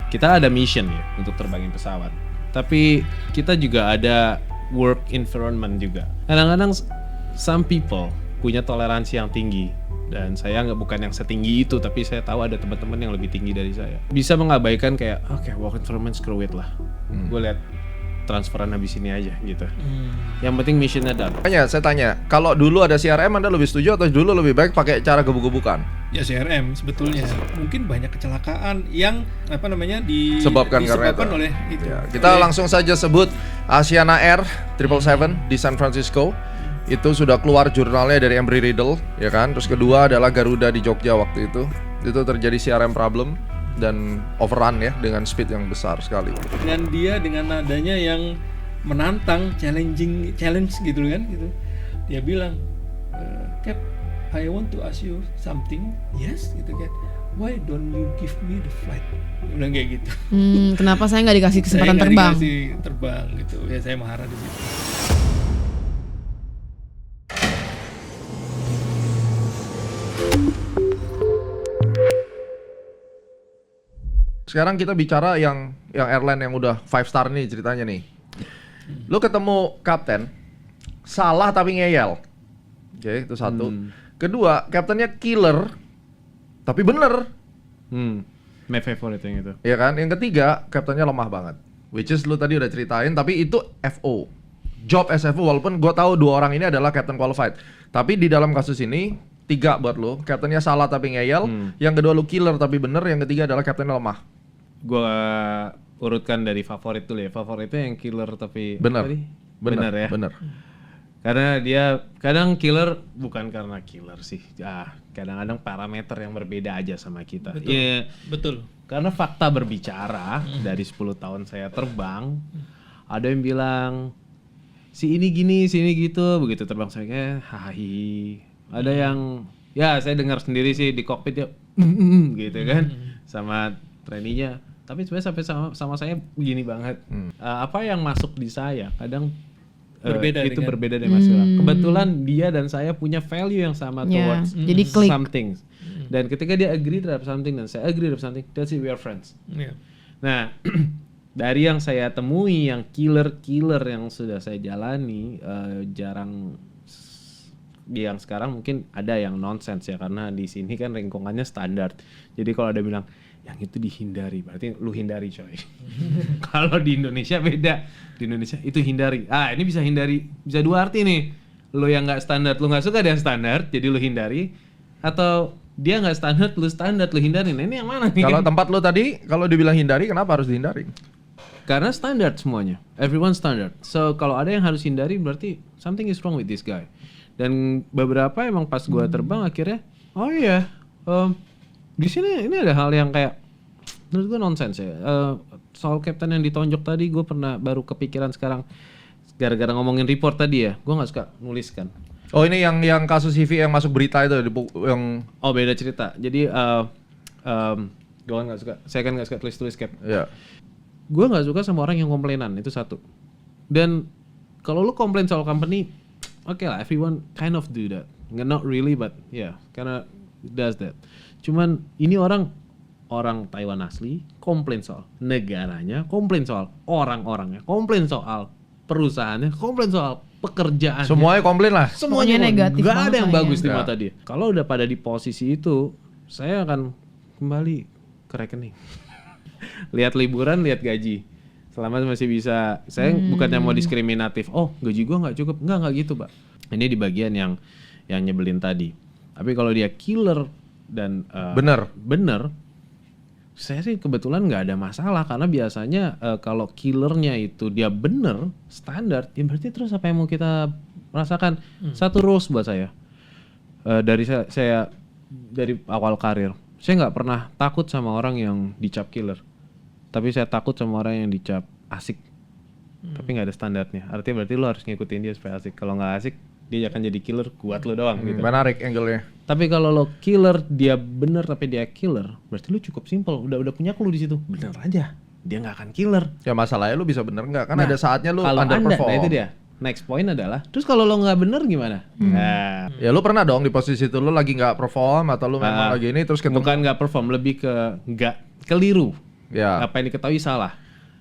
kita ada mission ya untuk terbangin pesawat. Tapi kita juga ada work environment juga. Kadang-kadang some people punya toleransi yang tinggi. Dan saya bukan yang setinggi itu, tapi saya tahu ada teman-teman yang lebih tinggi dari saya. Bisa mengabaikan kayak, oke, work environment screw it lah. Gue lihat transferan habis ini aja gitu. Yang penting missionnya done. Makanya saya tanya, kalau dulu ada CRM Anda lebih setuju atau dulu lebih baik pakai cara gebuk-gebukan? Ya CRM sebetulnya mungkin banyak kecelakaan yang Disebabkan oleh itu. Ya, kita langsung saja sebut Asiana Air 777 di San Francisco. Itu sudah keluar jurnalnya dari Embry-Riddle, ya kan. Terus kedua adalah Garuda di Jogja waktu itu. Itu terjadi CRM problem dan overrun ya dengan speed yang besar sekali. Dan dia dengan nadanya yang menantang, challenge gitu kan gitu. Dia bilang, Cap, I want to ask you something. Yes, gitu kan. Why don't you give me the flight? Dia bilang kayak gitu. Kenapa saya nggak dikasih kesempatan Saya terbang? dikasih terbang gitu. Ya saya marah di situ. Sekarang kita bicara yang airline yang udah 5 star nih ceritanya nih. Lu ketemu kapten salah tapi ngeyel. Oke, itu satu. Kedua, kaptennya killer tapi bener. My favorite yang itu. Ya kan? Yang ketiga, kaptennya lemah banget. Which is lu tadi udah ceritain, tapi itu FO. Job SFO, walaupun gue tahu dua orang ini adalah captain qualified. Tapi di dalam kasus ini 3 buat lu. Kaptennya salah tapi ngeyel. Yang kedua lu killer tapi bener. Yang ketiga adalah kaptennya lemah. Gue urutkan dari favorit dulu ya. Favoritnya yang killer tapi Bener. Bener ya. Bener. Karena dia kadang killer bukan karena killer sih. Kadang-kadang parameter yang berbeda aja sama kita. Betul. Ya, Betul. karena fakta berbicara dari 10 tahun saya terbang, ada yang bilang si ini gini, si ini gitu, begitu terbang saya kayak hahi. Ada yang ya saya dengar sendiri sih di kokpit ya gitu kan sama trainee-nya. Tapi sebenarnya sampai sama saya begini banget. Apa yang masuk di saya kadang berbeda dari Mas Ilham. Kebetulan dia dan saya punya value yang sama towards jadi klik. something. Dan ketika dia agree terhadap something dan saya agree terhadap something, that's it, we are friends. Yeah. Nah, dari yang saya temui yang killer yang sudah saya jalani, jarang yang sekarang mungkin ada yang nonsense ya, karena di sini kan lingkungannya standar. Jadi kalau ada bilang yang itu dihindari, berarti lu hindari coy. Kalau di Indonesia beda. Di Indonesia itu hindari. Ini bisa hindari, bisa dua arti nih. Lu yang nggak standar, lu nggak suka dia standar, jadi lu hindari. Atau dia nggak standar, lu hindari. Nah ini yang mana nih? Kalau tempat lu tadi, kalau dibilang hindari, kenapa harus dihindari? Karena standar semuanya, everyone standard. So kalau ada yang harus hindari, berarti something is wrong with this guy. Dan beberapa emang pas gua terbang akhirnya, oh iya, di sini ini ada hal yang kayak menurut gue nonsense ya. Soal kapten yang ditonjok tadi gue pernah baru kepikiran sekarang gara-gara ngomongin report tadi ya. Gue nggak suka nulis kan. Oh ini yang kasus CV yang masuk berita itu yang beda cerita. Jadi gue nggak suka. Saya kan nggak suka tulis cap. ya. Gue nggak suka sama orang yang komplainan, itu satu. Dan kalau lu komplain soal company, oke lah, everyone kind of do that. Not really, but yeah, karena does that. Cuman ini orang Taiwan asli komplain soal negaranya, komplain soal orang-orangnya, komplain soal perusahaannya, komplain soal pekerjaannya. Semuanya komplain lah. Semuanya negatif. Gak ada yang banget bagus di ya. mata dia. Kalau udah pada di posisi itu, saya akan kembali ke rekening. Lihat liburan, lihat gaji. Selama masih bisa, saya bukannya mau diskriminatif. Oh, gaji gua nggak cukup. Nggak gitu, Pak. Ini di bagian yang nyebelin tadi. Tapi kalau dia killer dan bener, saya sih kebetulan nggak ada masalah karena biasanya kalau killernya itu dia bener standar, ya berarti terus apa yang mau kita rasakan. Satu rules buat saya. Dari saya dari awal karir, saya nggak pernah takut sama orang yang dicap killer, tapi saya takut sama orang yang dicap asik, tapi nggak ada standarnya. Artinya berarti lo harus ngikutin dia supaya asik. Kalau nggak asik, dia akan jadi killer kuat lo doang gitu. Menarik angle-nya. Tapi kalau lo killer, dia bener tapi dia killer, berarti lo cukup simpel. Udah punya clue di situ. Bener aja, dia nggak akan killer. Ya masalahnya lu bisa bener nggak? Kan ada saatnya lu kalau underperform. Nah itu dia. Next point adalah, terus kalau lo nggak bener gimana? Nah, Ya lu pernah dong di posisi itu lu lagi nggak perform atau lu memang lagi ini terus ketemu. bukan nggak perform, lebih ke nggak keliru. Ya. Apa yang diketahui salah,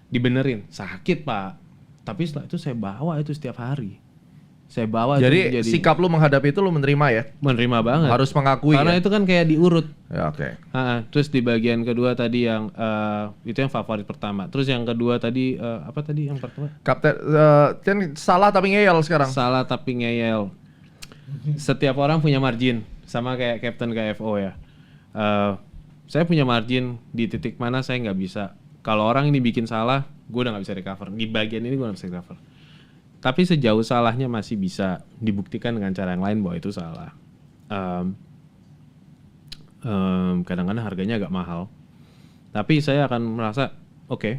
dibenerin, sakit Pak. Tapi setelah itu saya bawa itu setiap hari. Saya bawa Jadi itu sikap lu menghadapi itu lu menerima ya? menerima banget. Harus mengakui Karena ya? itu kan kayak diurut. Ya oke. Terus di bagian kedua tadi yang itu yang favorit pertama. Terus yang kedua tadi apa tadi yang pertama? Kapten kan salah tapi ngeyel sekarang. Salah tapi ngeyel. Setiap orang punya margin, sama kayak Captain KFO ya. Saya punya margin di titik mana saya nggak bisa. Kalau orang ini bikin salah, gue udah nggak bisa recover. Di bagian ini gue nggak bisa recover. Tapi sejauh salahnya masih bisa dibuktikan dengan cara yang lain bahwa itu salah. Kadang-kadang harganya agak mahal. Tapi saya akan merasa oke,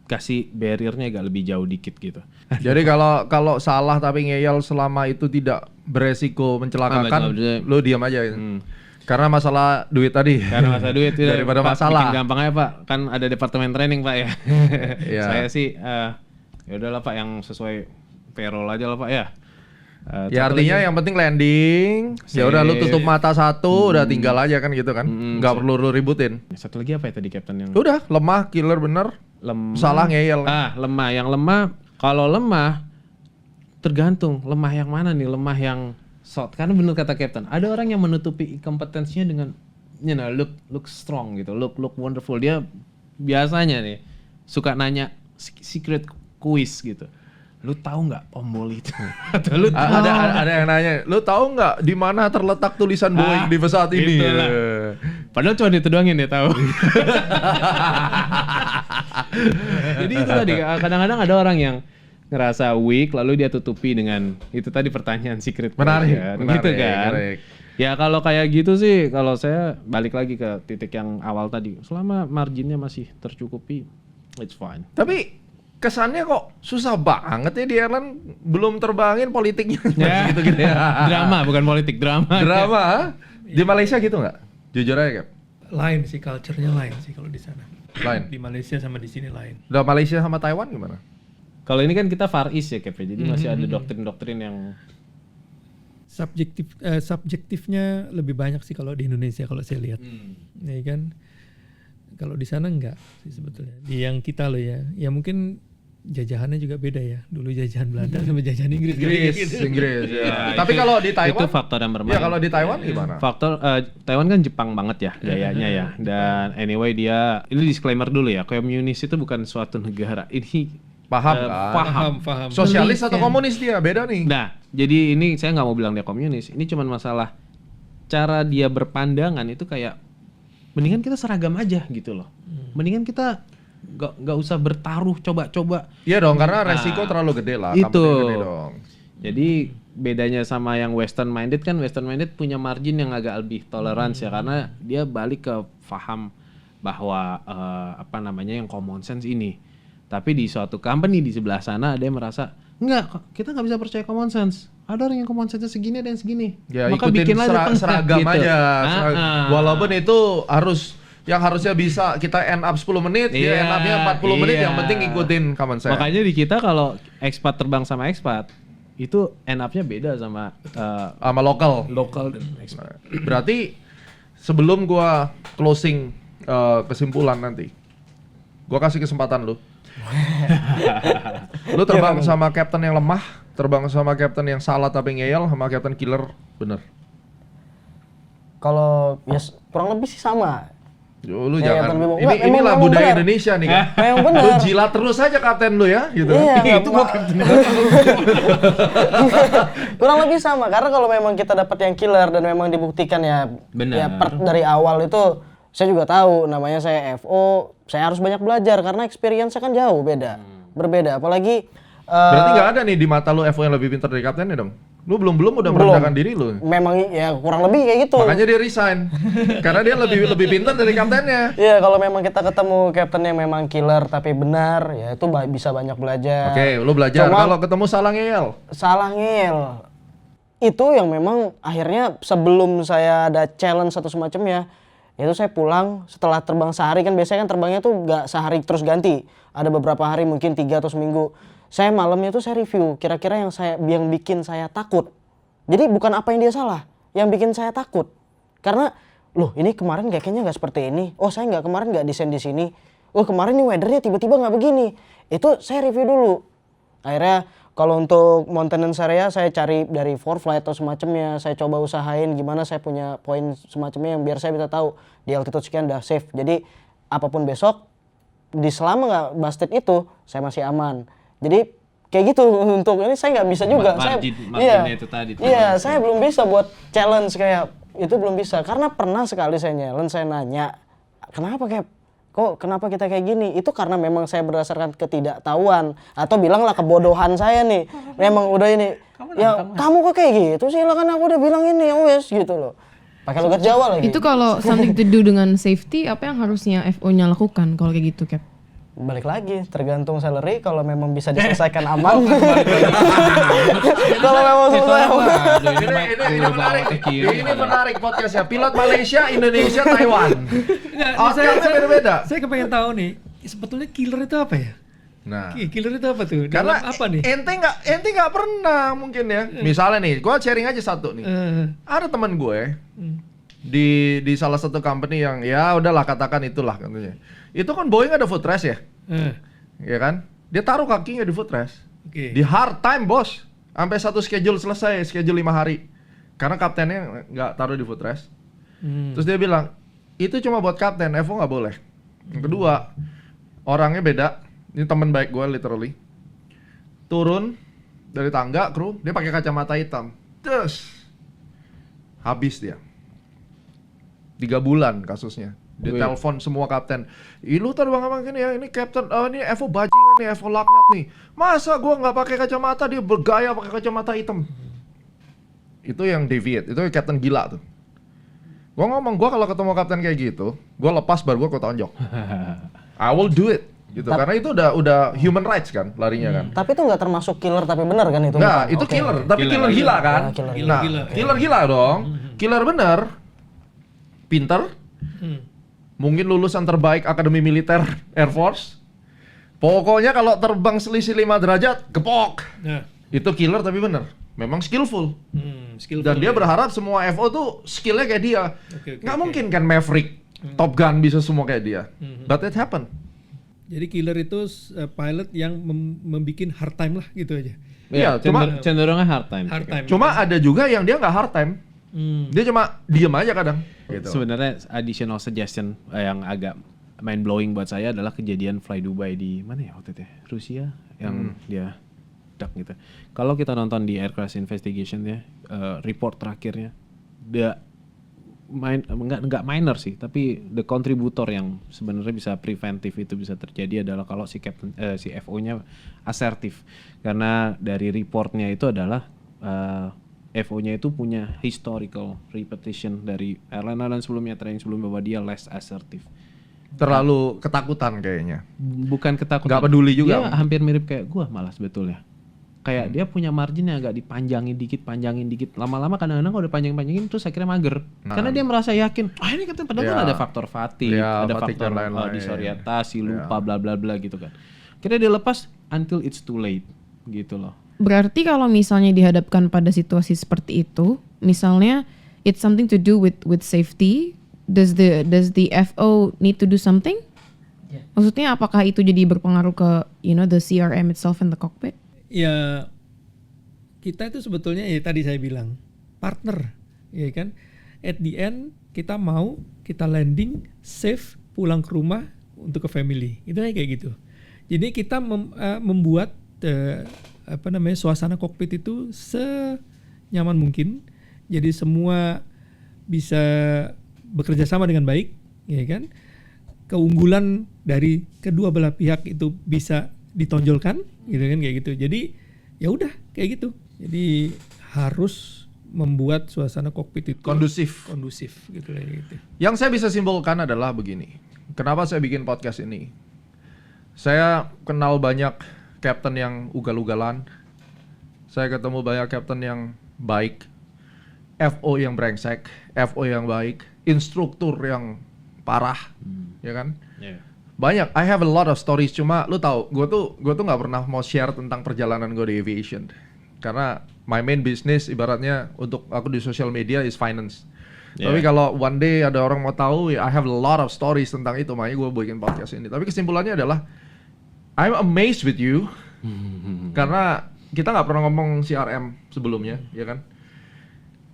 kasih barriernya agak lebih jauh dikit gitu. Jadi kalau salah tapi ngeyel selama itu tidak beresiko mencelakakan, lu diam aja. Karena masalah duit tadi. Karena masalah duit itu daripada Pak, masalah. bikin gampang aja Pak, kan ada departemen training Pak ya. Iya. Saya sih ya udahlah Pak, yang sesuai payroll aja lah Pak ya. Ya artinya yang penting landing. Ya udah lu tutup mata satu, udah tinggal aja kan gitu kan. Nggak perlu lu ributin. Satu lagi apa ya tadi Captain yang Udah lemah, killer bener. lemah? Salah ngeyel. Lemah. Yang lemah, kalau lemah tergantung lemah yang mana nih, lemah yang short. Karena bener kata Captain, ada orang yang menutupi kompetensinya dengan look strong gitu, look wonderful. Dia biasanya nih suka nanya secret quiz gitu. Lu tahu nggak Ombol itu? Atau lu tahu? Ada yang nanya, lu tahu nggak di mana terletak tulisan Boeing di pesawat ini? Itulah. Padahal cuma itu doang yang dia tahu. Jadi itu tadi, kadang-kadang ada orang yang ngerasa weak lalu dia tutupi dengan itu tadi pertanyaan secret Menarik, question, menarik, gitu kan. menarik. Ya kalau kayak gitu sih, kalau saya balik lagi ke titik yang awal tadi, selama marginnya masih tercukupi, it's fine. Tapi kesannya kok susah banget ya di airline, belum terbangin politiknya Ya. gitu-gitu ya. Drama bukan politik, drama. Drama. Di Malaysia gitu nggak? Jujur aja Cap. Lain sih, culture-nya lain sih kalau di sana. Lain. Di Malaysia sama di sini lain. Udah Malaysia sama Taiwan gimana? Kalau ini kan kita Far East ya Cap, jadi masih ada doktrin-doktrin yang Subjektifnya lebih banyak sih kalau di Indonesia kalau saya lihat. Ya kan? Kalau di sana enggak sih sebetulnya. Di yang kita loh ya. Ya mungkin jajahannya juga beda ya. Dulu jajahan Belanda sama jajahan Inggris. Inggris. Ya. Ya, Tapi itu- kalau di Taiwan, itu faktor yang bermain. ya kalau di Taiwan gimana? Faktor Taiwan kan Jepang banget ya gayanya ya. Dan anyway dia ini disclaimer dulu ya, komunis itu bukan suatu negara. Ini Paham kan? Paham. Sosialis atau komunis dia beda nih. Nah, jadi ini saya nggak mau bilang dia komunis. Ini cuman masalah cara dia berpandangan itu kayak mendingan kita seragam aja gitu loh. Mendingan kita nggak usah bertaruh coba-coba. Iya dong, karena resiko terlalu gede lah. Itu. Company gede dong. Jadi bedanya sama yang western minded kan, western minded punya margin yang agak lebih tolerance ya, karena dia balik ke paham bahwa apa namanya yang common sense ini. Tapi di suatu company di sebelah sana ada yang merasa enggak, kita nggak bisa percaya common sense. Ada orang yang common sense segini, ada yang segini. Ya Maka ikutin bikinlah tempat seragam gitu. aja. Ah. Walaupun itu yang harusnya bisa kita end up 10 menit, dia Iya, end up-nya 40 menit, iya. yang penting ikutin common sense. Makanya di kita kalau expat terbang sama expat itu end up-nya beda sama Sama lokal. lokal dan expat. Berarti sebelum gua closing kesimpulan nanti, gua kasih kesempatan lu. Lu terbang sama kapten yang lemah, terbang sama kapten yang salah tapi ngeyel, sama kapten killer, bener. Kalau ya kurang lebih sih sama. Yo, lu Ya, jangan. Kapten Bimo. Inilah Emang budaya bener. Indonesia nih kan. Memang bener. Lu jilat terus aja kapten lu ya, gitu. Iya, Itu gua kapten. kurang lebih sama karena kalau memang kita dapat yang killer dan memang dibuktikan ya, Benar. ya dari awal itu saya juga tahu namanya saya FO, saya harus banyak belajar karena experience-nya kan jauh beda, berbeda. Apalagi Berarti nggak ada nih di mata lu FO yang lebih pintar dari kaptennya dong? Lu belum udah merendahkan diri lu. memang ya kurang lebih kayak gitu. Makanya dia resign. Karena dia lebih pintar dari kaptennya. Iya, kalau memang kita ketemu kapten yang memang killer tapi benar, ya itu bisa banyak belajar. Oke, lu belajar. Cuma- Kalau ketemu salah ngeyel, Salah ngel. Itu yang memang akhirnya sebelum saya ada challenge atau semacamnya, itu saya pulang setelah terbang sehari, kan biasanya kan terbangnya tuh nggak sehari terus ganti. Ada beberapa hari mungkin 3 atau seminggu. Saya malamnya tuh saya review kira-kira yang bikin saya takut. Jadi bukan apa yang dia salah, yang bikin saya takut. Karena loh ini kemarin kayaknya nggak seperti ini. Oh saya kemarin nggak desain di sini. wah kemarin nih weathernya tiba-tiba nggak begini. Itu saya review dulu. Akhirnya kalau untuk maintenance area saya cari dari ForeFlight atau semacamnya. Saya coba usahain gimana saya punya poin semacamnya yang biar saya bisa tahu di altitude sekian udah safe. Jadi apapun besok di selama nggak busted itu saya masih aman. Jadi kayak gitu untuk ini saya nggak bisa juga. Marginnya itu tadi. Iya, saya belum bisa buat challenge kayak itu belum bisa karena pernah sekali saya challenge, saya nanya kenapa kayak kok kenapa kita kayak gini? Itu karena memang saya berdasarkan ketidaktahuan atau bilanglah kebodohan saya nih. Memang udah ini. Kamu kok kayak gitu sih? Lah kan aku udah bilang ini, wes gitu loh. Pakai logat Jawa lagi. Itu kalau something to do dengan safety, apa yang harusnya FO-nya lakukan kalau kayak gitu, Cap? Balik lagi, tergantung salary. Kalau memang bisa diselesaikan aman. Kalau memang selesai aman. Ini menarik podcastnya. Pilot Malaysia, Indonesia, Taiwan. Outcome-nya beda-beda. Saya kepengen tahu nih, sebetulnya killer itu apa ya? Nah, Killer itu apa tuh? karena Dalam apa nih? ente nggak pernah mungkin ya. Misalnya nih, gue sharing aja satu nih. Ada teman gue di salah satu company yang ya udahlah katakan itulah katanya. Itu kan Boeing ada footrest ya, ya kan? Dia taruh kakinya di footrest. Oke. Di hard time bos, sampai satu schedule selesai, schedule 5 hari. Karena kaptennya nggak taruh di footrest. Terus dia bilang, itu cuma buat kapten, FO nggak boleh. Yang kedua, orangnya beda. Ini teman baik gue literally. Turun dari tangga kru, dia pakai kacamata hitam. Terus habis dia. 3 bulan kasusnya. Dia telepon semua kapten. Lu terbang apa gini ya? Ini kapten, ini FO bajingan nih, FO laknat nih. Masa gua nggak pakai kacamata, dia bergaya pakai kacamata hitam. Itu yang deviate, itu yang kapten gila tuh. Gua ngomong, gua kalau ketemu kapten kayak gitu, gua lepas baru gua tonjok. I will do it. Gitu. Karena itu udah human rights kan larinya kan. Tapi itu nggak termasuk killer tapi benar kan itu? Nah, itu killer, tapi killer gila kan. Killer gila dong. Killer bener. Pinter. Mungkin lulusan terbaik Akademi Militer Air Force. Pokoknya kalau terbang selisih 5 derajat, gepok. Nah. Itu killer tapi bener. Memang skillful. Skillful. Dan dia berharap semua FO tuh skillnya kayak dia. Nggak mungkin kan Maverick, Top Gun bisa semua kayak dia. But it happened. Jadi killer itu pilot yang membuat hard time lah gitu aja. Iya, cenderungnya hard time. Hard time. Cuma ada juga yang dia nggak hard time. Dia cuma diem aja kadang. Gitu. Sebenarnya additional suggestion yang agak mind blowing buat saya adalah kejadian Fly Dubai di mana ya waktu itu? Rusia yang dia duck gitu. Kalau kita nonton di Air Crash Investigation ya, report terakhirnya dia nggak minor sih, tapi the contributor yang sebenarnya bisa preventif itu bisa terjadi adalah kalau si FO-nya asertif. Karena dari reportnya itu adalah FO-nya itu punya historical repetition dari airline sebelumnya, training sebelumnya bahwa dia less assertive. Terlalu ketakutan kayaknya. Bukan ketakutan. Nggak peduli juga. Dia hampir mirip kayak gua malah sebetulnya. Kayak dia punya marginnya agak dipanjangin dikit. Lama-lama kadang-kadang kalau udah panjang-panjangin terus akhirnya mager. Karena dia merasa yakin, ini kapten padahal kan ada faktor fatigue, ada faktor disorientasi, lupa bla bla bla gitu kan. Akhirnya dia lepas until it's too late gitu loh. Berarti kalau misalnya dihadapkan pada situasi seperti itu, misalnya it's something to do with safety, does the FO need to do something? Maksudnya apakah itu jadi berpengaruh ke the CRM itself and the cockpit? Ya kita itu sebetulnya ya tadi saya bilang partner, ya kan? At the end kita mau kita landing safe pulang ke rumah untuk ke family, itu kayak gitu. Jadi kita membuat suasana kokpit itu senyaman mungkin. Jadi semua bisa bekerja sama dengan baik, ya kan? Keunggulan dari kedua belah pihak itu bisa ditonjolkan, gitu kan kayak gitu. Jadi ya udah kayak gitu. Jadi harus membuat suasana kokpit itu kondusif gitu kayak gitu. Yang saya bisa simpulkan adalah begini. Kenapa saya bikin podcast ini? Saya kenal banyak kapten yang ugal-ugalan. Saya ketemu banyak kapten yang baik. FO yang brengsek, FO yang baik, instruktur yang parah, ya kan? Yeah. Banyak. I have a lot of stories. Cuma lu tahu, gue tuh nggak pernah mau share tentang perjalanan gue di aviation, karena my main business ibaratnya untuk aku di social media is finance. Tapi kalau one day ada orang mau tahu, I have a lot of stories tentang itu, makanya gue bikin podcast ini. Tapi kesimpulannya adalah, I'm amazed with you, karena kita nggak pernah ngomong CRM sebelumnya, ya kan?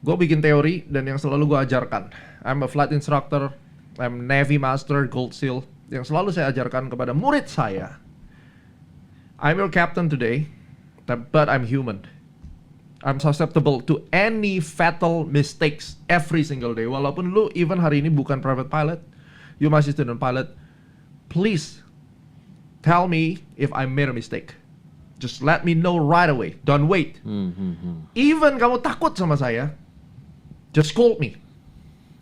Gue bikin teori dan yang selalu gue ajarkan, I'm a flight instructor, I'm Navy Master, Gold Seal, yang selalu saya ajarkan kepada murid saya, I'm your captain today, but I'm human. I'm susceptible to any fatal mistakes every single day. Walaupun lu even hari ini bukan private pilot, you masih student pilot, please tell me if I made a mistake. Just let me know right away. Don't wait. Even kamu takut sama saya, just scold me.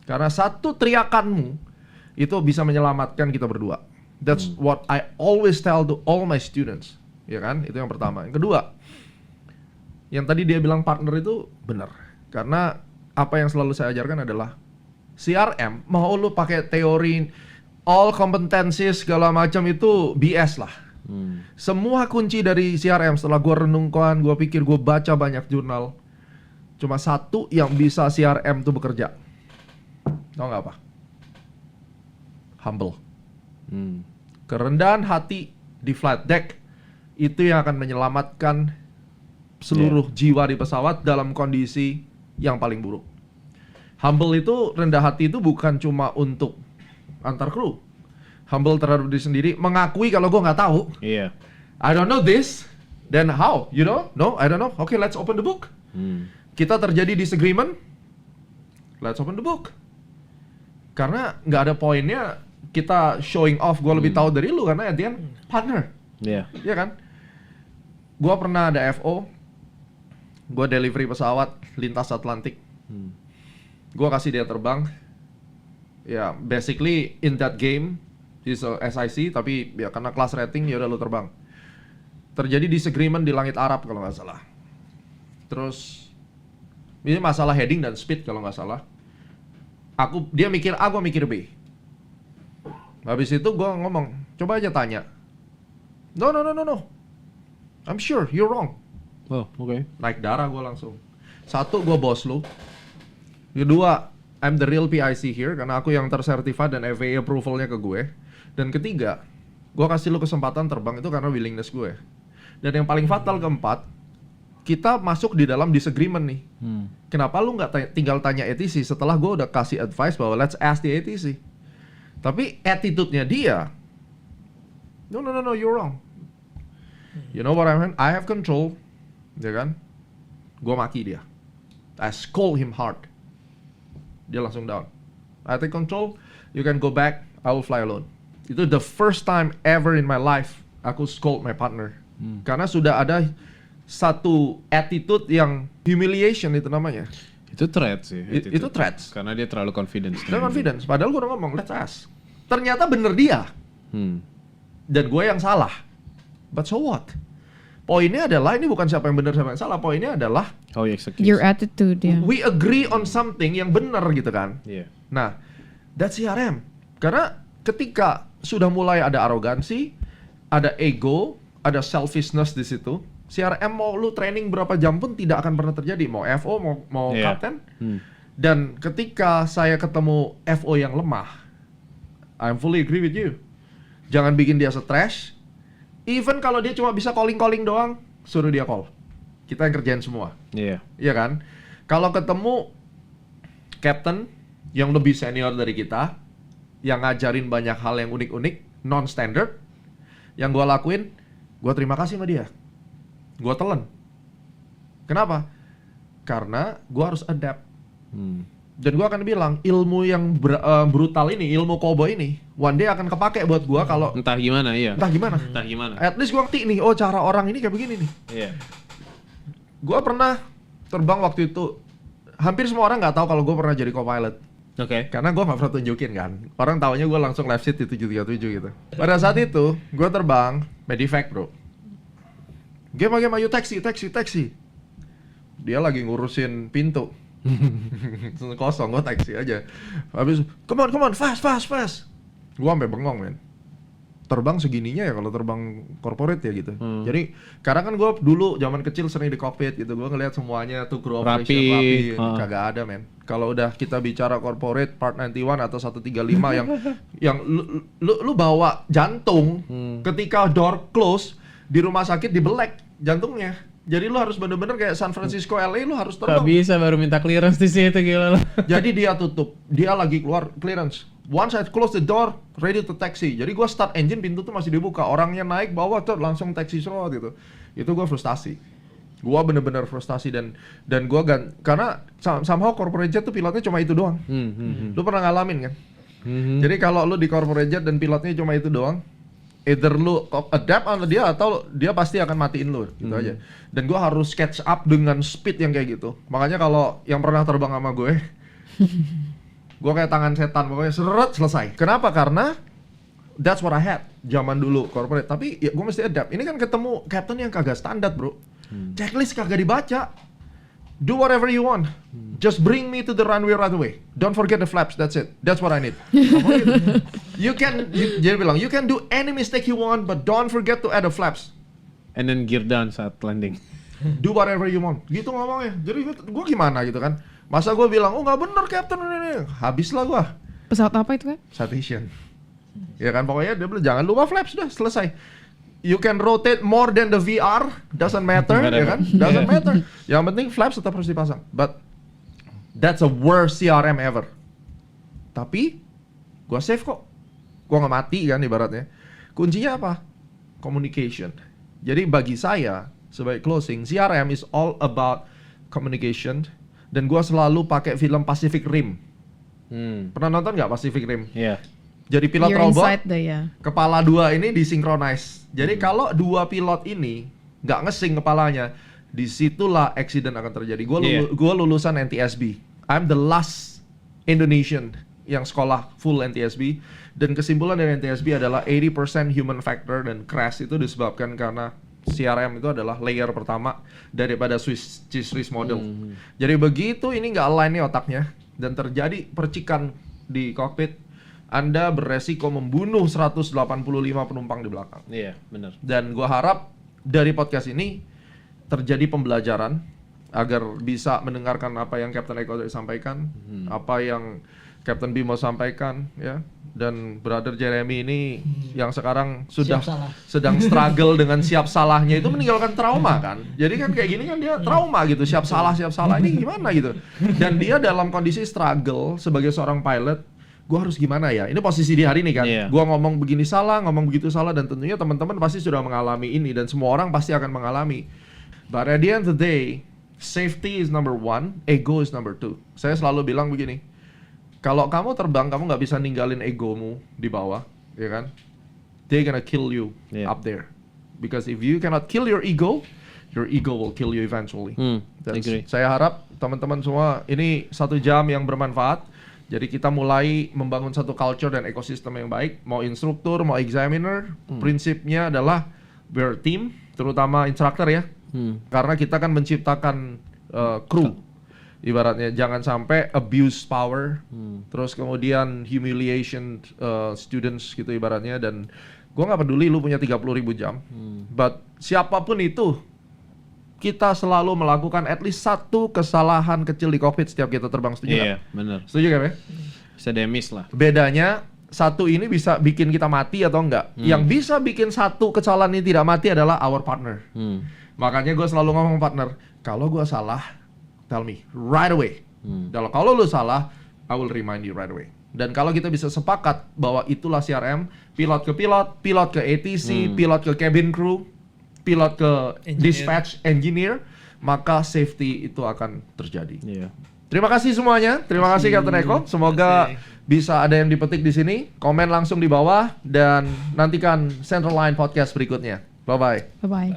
Karena satu teriakanmu itu bisa menyelamatkan kita berdua. That's what I always tell to all my students. Ya kan? Itu yang pertama. Yang kedua, yang tadi dia bilang partner itu benar. Karena apa yang selalu saya ajarkan adalah CRM, mau lu pakai teori all competencies segala macam itu BS lah. Semua kunci dari CRM setelah gue renungkan, gue pikir, gue baca banyak jurnal, cuma satu yang bisa CRM itu bekerja. Tau gak apa? Humble. Kerendahan hati di flight deck itu yang akan menyelamatkan seluruh jiwa di pesawat dalam kondisi yang paling buruk. Humble itu, rendah hati itu bukan cuma untuk antar kru. Humble terhadap diri sendiri, mengakui kalau gue nggak tahu. Iya. I don't know this. Then how? You know? No, I don't know. Okay, let's open the book. Kita terjadi disagreement. Let's open the book. Karena nggak ada poinnya kita showing off gue lebih tahu dari lu, karena at the end partner. Iya. Iya kan? Gue pernah ada FO, gue delivery pesawat lintas Atlantik. Gue kasih dia terbang. Ya, basically in that game, he's a SIC, tapi ya karena kelas rating ya udah lu terbang. Terjadi disagreement di langit Arab kalau nggak salah. Terus ini masalah heading dan speed kalau nggak salah. Dia mikir A, gue mikir B. Habis itu gue ngomong, coba aja tanya. No. I'm sure you're wrong. Oh, oke. Naik darah gue langsung. Satu, gue bos lu. Kedua, I'm the real PIC here, karena aku yang tersertified dan FAA approvalnya ke gue. Dan ketiga, gue kasih lu kesempatan terbang itu karena willingness gue. Dan yang paling fatal keempat, kita masuk di dalam disagreement nih. Kenapa lu nggak tinggal tanya ATC setelah gue udah kasih advice bahwa let's ask the ATC. Tapi attitude-nya dia, no, you're wrong. You know what I mean? I have control, ya kan? Gue maki dia. I scold him hard. Dia langsung down. I take control, you can go back, I will fly alone. Itu the first time ever in my life aku scold my partner. Karena sudah ada satu attitude yang humiliation itu namanya. Itu threat sih. Itu threats. Karena dia terlalu confidence. Dia confidence. Padahal gue udah ngomong, let's ask. Ternyata bener dia. Dan gue yang salah. But so what? Poinnya adalah, ini bukan siapa yang benar siapa yang salah. Poinnya adalah how you execute. Your attitude, ya. we agree on something yang benar gitu kan. Iya. Nah, that's CRM. Karena ketika sudah mulai ada arogansi, ada ego, ada selfishness di situ, CRM mau lu training berapa jam pun tidak akan pernah terjadi. Mau FO, mau kapten. Dan ketika saya ketemu FO yang lemah, I'm fully agree with you. Jangan bikin dia stres. Even kalau dia cuma bisa calling doang, suruh dia call. Kita yang kerjain semua. Iya. Iya kan? Kalau ketemu captain yang lebih senior dari kita, yang ngajarin banyak hal yang unik-unik, non-standard, yang gue lakuin, gue terima kasih sama dia. Gue telan. Kenapa? Karena gue harus adapt. Dan gue akan bilang, ilmu yang brutal ini, ilmu cowboy ini, one day akan kepake buat gue kalau Entah gimana, iya. entah gimana. Entah gimana. At least gue ngerti nih, oh cara orang ini kayak begini nih. Iya. Gue pernah terbang waktu itu, hampir semua orang nggak tahu kalau gue pernah jadi co-pilot. Oke. Karena gue nggak pernah tunjukin kan. Orang taunya gue langsung left seat di 737 gitu. Pada saat itu, gue terbang medevac bro. Game, ayo taxi. Dia lagi ngurusin pintu. Kosong, gue taxi aja. Habis, come on, fast. Gue sampai bengong men. terbang segininya ya kalau terbang corporate ya gitu. Jadi karena kan gue dulu zaman kecil sering di cockpit gitu, gue ngelihat semuanya tuh crew operation rapi. Kagak ada men. Kalau udah kita bicara corporate part 91 atau 135 yang lu bawa jantung ketika door close di rumah sakit dibelek jantungnya. Jadi lu harus bener-bener kayak San Francisco LA, lu harus terbang. Gak bisa baru minta clearance di situ gila lo. Jadi dia tutup, dia lagi keluar clearance. Once I close the door, ready to taxi. Jadi gua start engine, pintu tuh masih dibuka. Orangnya naik bawah tuh langsung taxi serot gitu. Itu gua frustasi. Gua bener-bener frustasi dan gua karena somehow corporate jet tuh pilotnya cuma itu doang. Lu pernah ngalamin kan? Jadi kalau lu di corporate jet dan pilotnya cuma itu doang, either lu adapt sama dia atau dia pasti akan matiin lu gitu aja. Dan gue harus catch up dengan speed yang kayak gitu. Makanya kalau yang pernah terbang sama gue kayak tangan setan, pokoknya seret selesai. Kenapa? Karena that's what I had zaman dulu corporate. Tapi ya gue mesti adapt. Ini kan ketemu captain yang kagak standar bro. Checklist kagak dibaca. Do whatever you want. Just bring me to the runway right away. Don't forget the flaps. That's it. That's what I need. Dia bilang, you can do any mistake you want, but don't forget to add the flaps. And then gear down saat landing. Do whatever you want. Gitu ngomongnya. Jadi gue gimana gitu kan? Masa gue bilang, oh nggak bener Captain ini. Habislah gue. Pesawat apa itu kan? Citation. Ya kan pokoknya dia bilang jangan lupa flaps, sudah selesai. You can rotate more than the VR, doesn't matter, ya kan? Doesn't matter. Yang penting flaps tetap harus dipasang. But that's the worst CRM ever. Tapi gua save kok. Gua nggak mati kan ibaratnya. Kuncinya apa? Communication. Jadi bagi saya sebagai closing, CRM is all about communication. Dan gua selalu pakai film Pacific Rim. Pernah nonton nggak Pacific Rim? Iya. Jadi pilot You're robot, inside the, kepala dua ini disinkronize. Jadi kalau dua pilot ini nggak ngesing kepalanya, disitulah accident akan terjadi. Gua lulusan NTSB. I'm the last Indonesian yang sekolah full NTSB. Dan kesimpulan dari NTSB adalah 80% human factor dan crash itu disebabkan karena CRM itu adalah layer pertama daripada Swiss model. Jadi begitu ini nggak align nih otaknya dan terjadi percikan di cockpit, Anda beresiko membunuh 185 penumpang di belakang. Iya, benar. Dan gua harap dari podcast ini terjadi pembelajaran agar bisa mendengarkan apa yang Captain Eko sampaikan, apa yang Captain Bimo sampaikan, ya. Dan Brother Jeremy ini yang sekarang sudah sedang struggle dengan siap salahnya itu meninggalkan trauma kan. Jadi kan kayak gini kan dia trauma gitu, siap salah ini gimana gitu. Dan dia dalam kondisi struggle sebagai seorang pilot. Gue harus gimana ya? Ini posisi di hari ini kan. Gue ngomong begini salah, ngomong begitu salah, dan tentunya teman-teman pasti sudah mengalami ini dan semua orang pasti akan mengalami. But at the end of the day, safety is number one, ego is number two. Saya selalu bilang begini, kalau kamu terbang, kamu nggak bisa ninggalin egomu di bawah, ya kan? They're gonna kill you up there. Because if you cannot kill your ego will kill you eventually. Saya harap teman-teman semua ini 1 jam yang bermanfaat. Jadi kita mulai membangun satu culture dan ekosistem yang baik. Mau instruktur, mau examiner, prinsipnya adalah we're team, terutama instruktur ya. Karena kita kan menciptakan kru. Ibaratnya jangan sampai abuse power, terus kemudian humiliation students gitu ibaratnya. Dan gua nggak peduli lu punya 30.000 jam, but siapapun itu, kita selalu melakukan at least 1 kesalahan kecil di cockpit setiap kita terbang. Setuju nggak? Iya, benar. Setuju kan ya? Bisa demis lah. Bedanya 1 ini bisa bikin kita mati atau enggak. Yang bisa bikin 1 kesalahan ini tidak mati adalah our partner. Makanya gue selalu ngomong partner, kalau gue salah, tell me right away. Kalau lu salah, I will remind you right away. Dan kalau kita bisa sepakat bahwa itulah CRM, pilot ke pilot, pilot ke ATC, pilot ke cabin crew, pilot ke dispatch engineer, maka safety itu akan terjadi. Terima kasih semuanya. Terima kasih Captain Eko. Semoga bisa ada yang dipetik di sini. Komen langsung di bawah dan nantikan Central Line Podcast berikutnya. Bye bye. Bye bye.